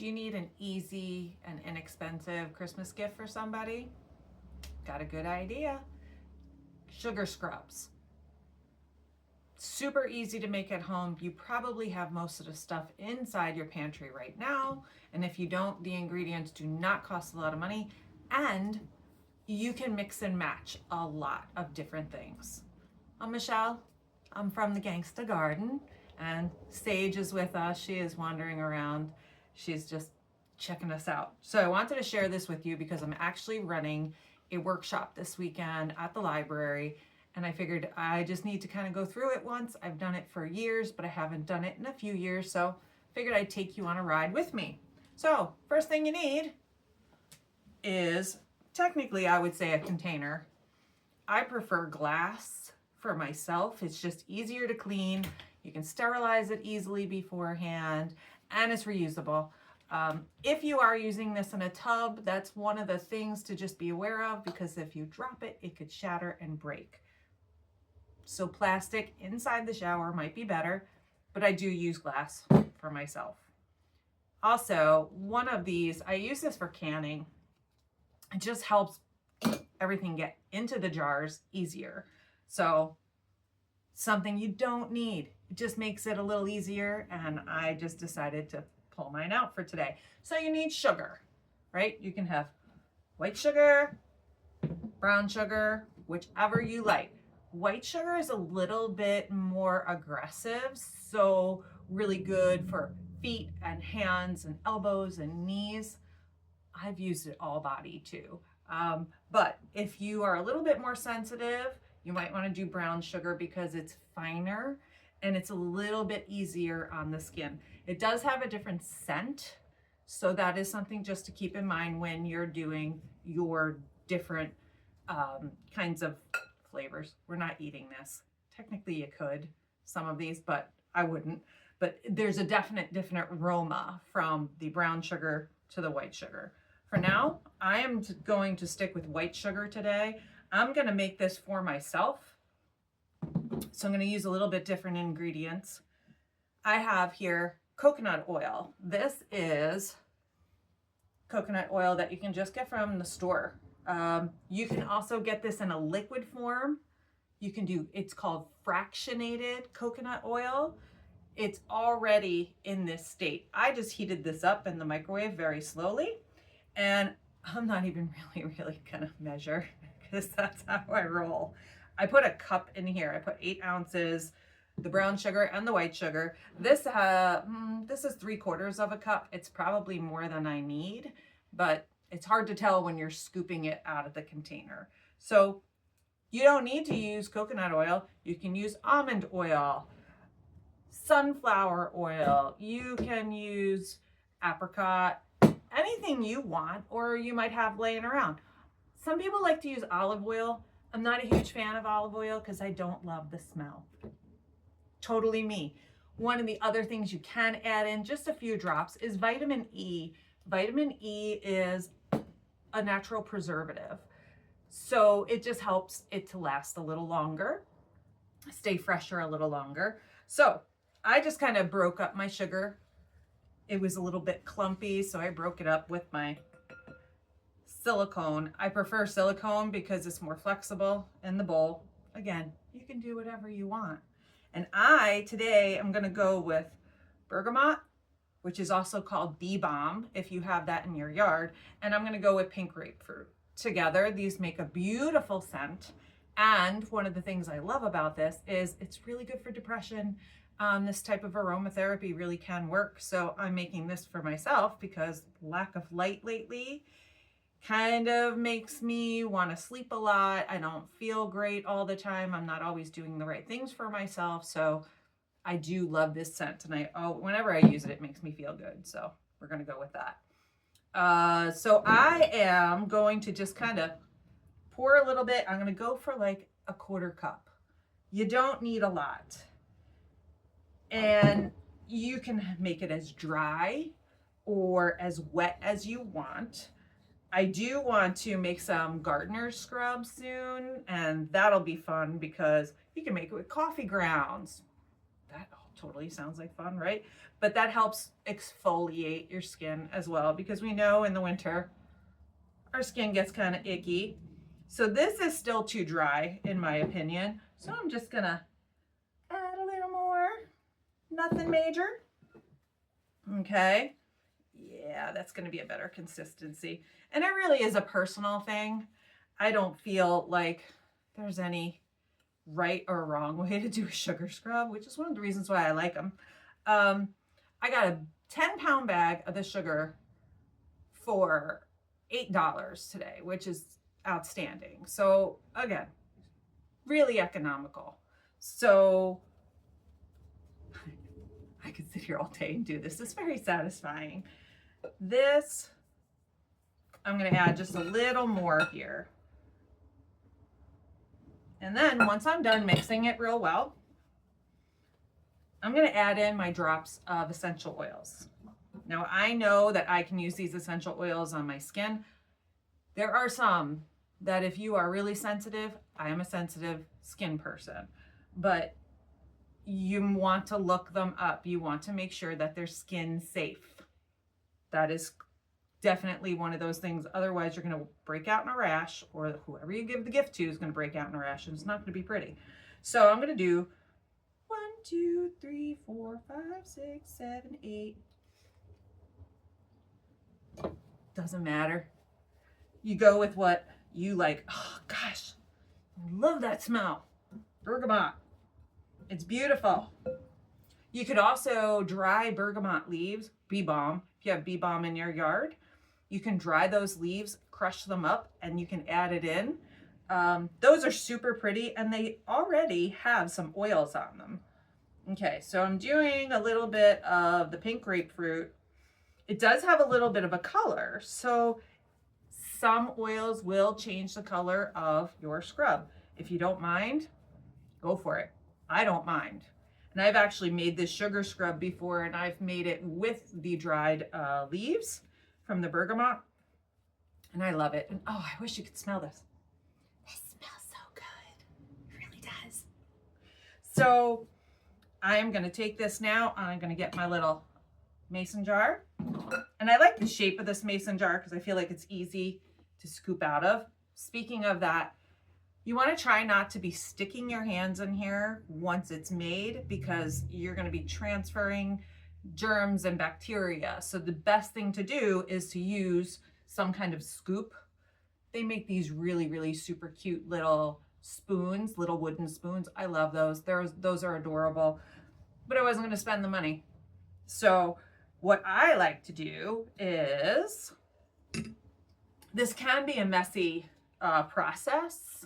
Do you need an easy and inexpensive Christmas gift for somebody? Got a good idea. Sugar scrubs. Super easy to make at home. You probably have most of the stuff inside your pantry right now. And if you don't, the ingredients do not cost a lot of money. And you can mix and match a lot of different things. I'm Michelle. I'm from the Gangsta Garden. And Sage is with us. She is wandering around. She's just checking us out. So I wanted to share this with you because I'm actually running a workshop this weekend at the library. And I figured I just need to kind of go through it once. I've done it for years, but I haven't done it in a few years. So figured I'd take you on a ride with me. So first thing you need is, technically I would say, a container. I prefer glass for myself. It's just easier to clean. You can sterilize it easily beforehand, and it's reusable. If you are using this in a tub, that's one of the things to just be aware of, because if you drop it, it could shatter and break. So plastic inside the shower might be better, but I do use glass for myself. Also, one of these, I use this for canning. It just helps everything get into the jars easier. So something you don't need. It just makes it a little easier, and I just decided to pull mine out for today. So you need sugar, right? You can have white sugar, brown sugar, whichever you like. White sugar is a little bit more aggressive, so really good for feet and hands and elbows and knees. I've used it all body too. But if you are a little bit more sensitive, you might want to do brown sugar because it's finer and it's a little bit easier on the skin. It does have a different scent, so that is something just to keep in mind when you're doing your different kinds of flavors. We're not eating this. Technically you could, some of these, but I wouldn't. But there's a definite aroma from the brown sugar to the white sugar. For now, I am going to stick with white sugar today. I'm going to make this for myself. So I'm going to use a little bit different ingredients. I have here coconut oil. This is coconut oil that you can just get from the store. You can also get this in a liquid form. You can do, it's called fractionated coconut oil. It's already in this state. I just heated this up in the microwave very slowly, and I'm not even really gonna measure because that's how I roll. I put a cup in here. I put 8 ounces, the brown sugar and the white sugar. This is 3/4 of a cup. It's probably more than I need, but it's hard to tell when you're scooping it out of the container. So you don't need to use coconut oil. You can use almond oil, sunflower oil. You can use apricot, anything you want, or you might have laying around. Some people like to use olive oil. I'm not a huge fan of olive oil because I don't love the smell. Totally me. One of the other things you can add in, just a few drops, is vitamin E. Vitamin E is a natural preservative. So it just helps it to last a little longer, stay fresher a little longer. So I just kind of broke up my sugar. It was a little bit clumpy, so I broke it up with my silicone. I prefer silicone because it's more flexible in the bowl. Again, you can do whatever you want. And today I'm gonna go with bergamot, which is also called bee balm if you have that in your yard. And I'm gonna go with pink grapefruit. Together, these make a beautiful scent. And one of the things I love about this is it's really good for depression. This type of aromatherapy really can work. So I'm making this for myself because lack of light lately kind of makes me want to sleep a lot. I don't feel great all the time. I'm not always doing the right things for myself. So I do love this scent, and whenever I use it, it makes me feel good. So we're going to go with that. So I am going to just kind of pour a little bit. I'm going to go for like a 1/4 cup. You don't need a lot. And you can make it as dry or as wet as you want. I do want to make some gardener scrub soon, and that'll be fun because you can make it with coffee grounds. totally sounds like fun, right? But that helps exfoliate your skin as well, because we know in the winter our skin gets kind of icky. So this is still too dry in my opinion. So I'm just gonna add a little more, nothing major. Okay, yeah, that's gonna be a better consistency. And it really is a personal thing. I don't feel like there's any right or wrong way to do a sugar scrub, which is one of the reasons why I like them. I got a 10-pound bag of the sugar for $8 today, which is outstanding. So again, really economical. So I could sit here all day and do this. It's very satisfying. This, I'm going to add just a little more here. And then once I'm done mixing it real well, I'm going to add in my drops of essential oils. Now I know that I can use these essential oils on my skin. There are some that if you are really sensitive, I am a sensitive skin person, but you want to look them up. You want to make sure that they're skin safe. That is definitely one of those things. Otherwise, you're going to break out in a rash, or whoever you give the gift to is going to break out in a rash, and it's not going to be pretty. So I'm going to do 1, 2, 3, 4, 5, 6, 7, 8. Doesn't matter. You go with what you like. Oh gosh, I love that smell. Bergamot. It's beautiful. You could also dry bergamot leaves, bee balm. If you have bee balm in your yard, you can dry those leaves, crush them up, and you can add it in. Those are super pretty, and they already have some oils on them. Okay, so I'm doing a little bit of the pink grapefruit. It does have a little bit of a color, so some oils will change the color of your scrub. If you don't mind, go for it. I don't mind. And I've actually made this sugar scrub before, and I've made it with the dried leaves from the bergamot, and I love it. And oh, I wish you could smell this. This smells so good. It really does. So I am going to take this now. I'm going to get my little mason jar. And I like the shape of this mason jar because I feel like it's easy to scoop out of. Speaking of that, you want to try not to be sticking your hands in here once it's made, because you're going to be transferring germs and bacteria. So the best thing to do is to use some kind of scoop. They make these really, really super cute little spoons, little wooden spoons. I love those. Those are adorable, but I wasn't going to spend the money. So what I like to do is, this can be a messy process.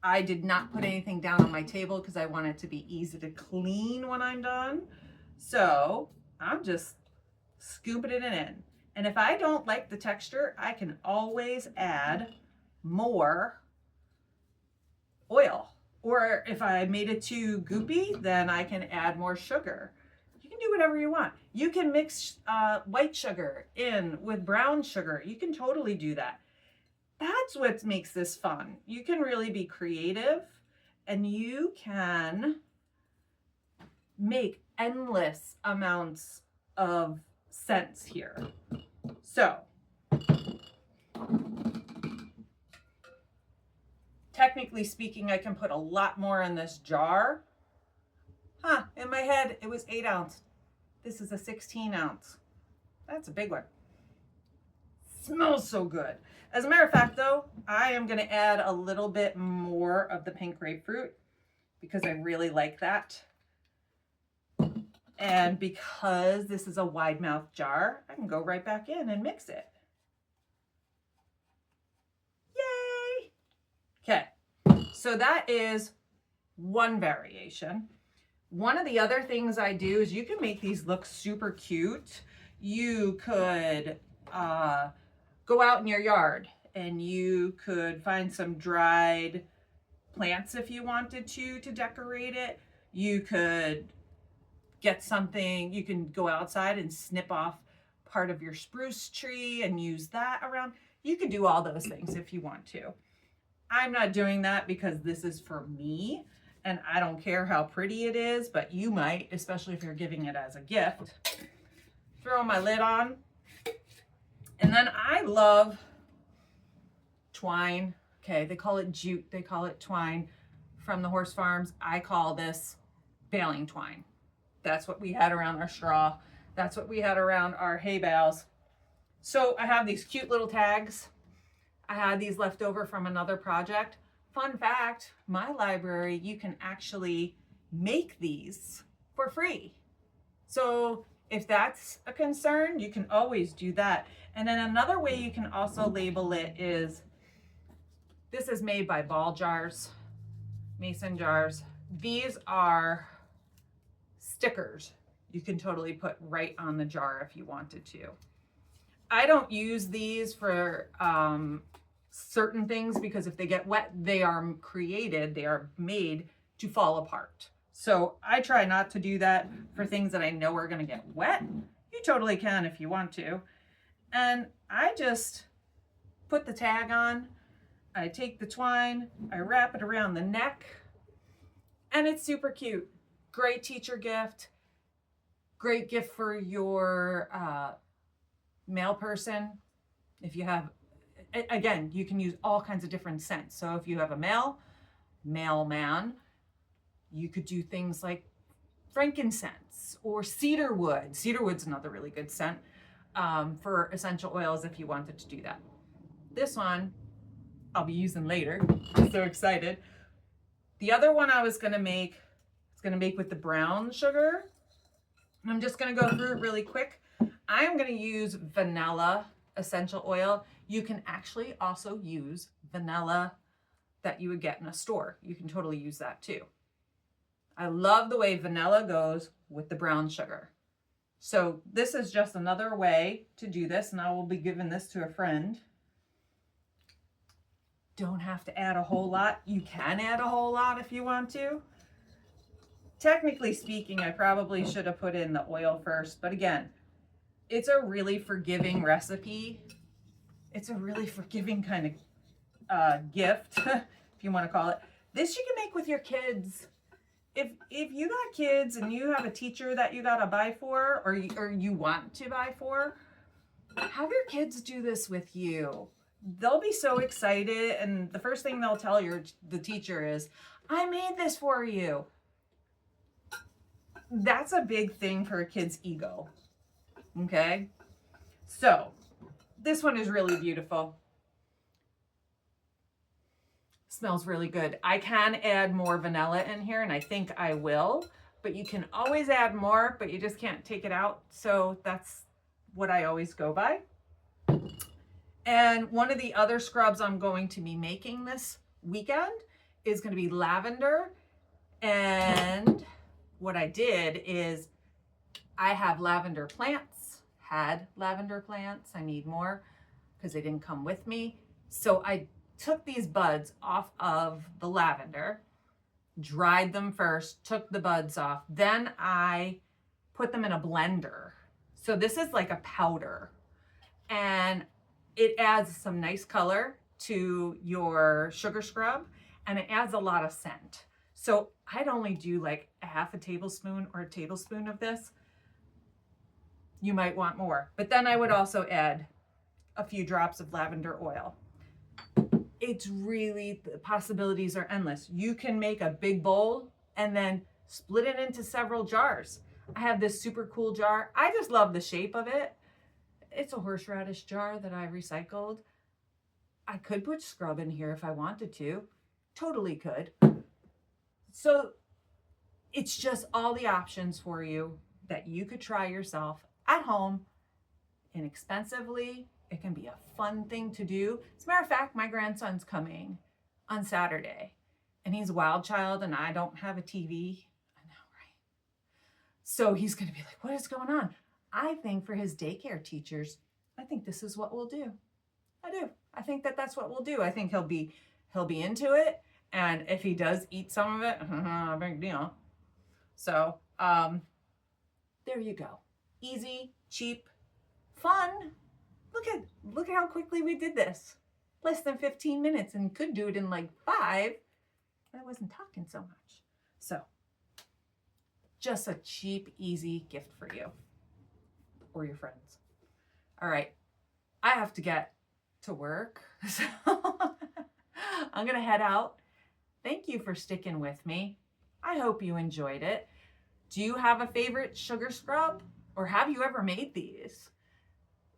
I did not put anything down on my table because I want it to be easy to clean when I'm done. So I'm just scooping it in. And if I don't like the texture, I can always add more oil. Or if I made it too goopy, then I can add more sugar. You can do whatever you want. You can mix white sugar in with brown sugar. You can totally do that. That's what makes this fun. You can really be creative, and you can make endless amounts of scents here. So technically speaking, I can put a lot more in this jar. In my head, it was 8 ounce. This is a 16 ounce. That's a big one. Smells so good. As a matter of fact, though, I am going to add a little bit more of the pink grapefruit because I really like that. And because this is a wide mouth jar, I can go right back in and mix it. Yay! Okay, so that is one variation. One of the other things I do is you can make these look super cute. You could go out in your yard and you could find some dried plants if you wanted to decorate it. You could get something, you can go outside and snip off part of your spruce tree and use that around. You could do all those things if you want to. I'm not doing that because this is for me and I don't care how pretty it is, but you might, especially if you're giving it as a gift. Throw my lid on. And then I love twine. Okay, they call it jute, they call it twine from the horse farms. I call this baling twine. That's what we had around our straw. That's what we had around our hay bales. So I have these cute little tags. I had these left over from another project. Fun fact, my library, you can actually make these for free. So if that's a concern, you can always do that. And then another way you can also label it is, this is made by ball jars, mason jars. These are stickers you can totally put right on the jar if you wanted to. I don't use these for certain things because if they get wet, they are made to fall apart. So I try not to do that for things that I know are going to get wet. You totally can if you want to. And I just put the tag on. I take the twine, I wrap it around the neck, and it's super cute. Great teacher gift. Great gift for your male person. If you have, again, you can use all kinds of different scents. So if you have a mailman, you could do things like frankincense or cedarwood. Cedarwood's another really good scent for essential oils if you wanted to do that. This one I'll be using later. I'm so excited. The other one I was gonna make, with the brown sugar. I'm just gonna go through it really quick. I'm gonna use vanilla essential oil. You can actually also use vanilla that you would get in a store. You can totally use that too. I love the way vanilla goes with the brown sugar. So this is just another way to do this, and I will be giving this to a friend. Don't have to add a whole lot. You can add a whole lot if you want to. Technically speaking, I probably should have put in the oil first, but again, it's a really forgiving recipe. It's a really forgiving kind of gift, if you want to call it. This you can make with your kids. If you got kids and you have a teacher that you got to buy for, or you want to buy for, have your kids do this with you. They'll be so excited, and the first thing they'll tell the teacher is, I made this for you. That's a big thing for a kid's ego. Okay? So, this one is really beautiful. Smells really good. I can add more vanilla in here, and I think I will, but you can always add more, but you just can't take it out. So that's what I always go by. And one of the other scrubs I'm going to be making this weekend is going to be lavender. And what I did is I have lavender plants, I need more because they didn't come with me. So I took these buds off of the lavender, dried them first, took the buds off. Then I put them in a blender. So this is like a powder, and it adds some nice color to your sugar scrub, and it adds a lot of scent. So I'd only do like a half a tablespoon or a tablespoon of this. You might want more, but then I would also add a few drops of lavender oil. It's really, the possibilities are endless. You can make a big bowl and then split it into several jars. I have this super cool jar. I just love the shape of it. It's a horseradish jar that I recycled. I could put scrub in here if I wanted to. Totally could. So it's just all the options for you that you could try yourself at home inexpensively. It can be a fun thing to do. As a matter of fact, my grandson's coming on Saturday, and he's a wild child, and I don't have a TV. I know, right? So he's going to be like, what is going on? I think for his daycare teachers, I think this is what we'll do. I do. I think that's what we'll do. I think he'll be into it. And if he does eat some of it, big deal. So, there you go. Easy, cheap, fun. Look at how quickly we did this. Less than 15 minutes, and could do it in like 5. I wasn't talking so much. So just a cheap, easy gift for you or your friends. All right, I have to get to work, so I'm gonna head out. Thank you for sticking with me. I hope you enjoyed it. Do you have a favorite sugar scrub, or have you ever made these?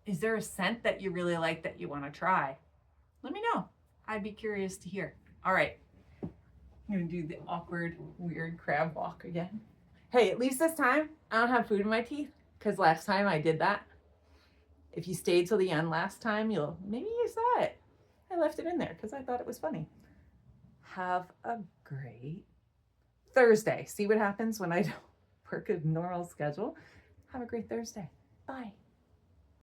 Is there a scent that you really like that you want to try? Let me know. I'd be curious to hear. All right, I'm gonna do the awkward, weird crab walk again. Hey, at least this time I don't have food in my teeth, because last time I did that. If you stayed till the end last time, maybe you saw it. I left it in there because I thought it was funny. Have a great Thursday. See what happens when I don't work a normal schedule. Have a great Thursday. Bye.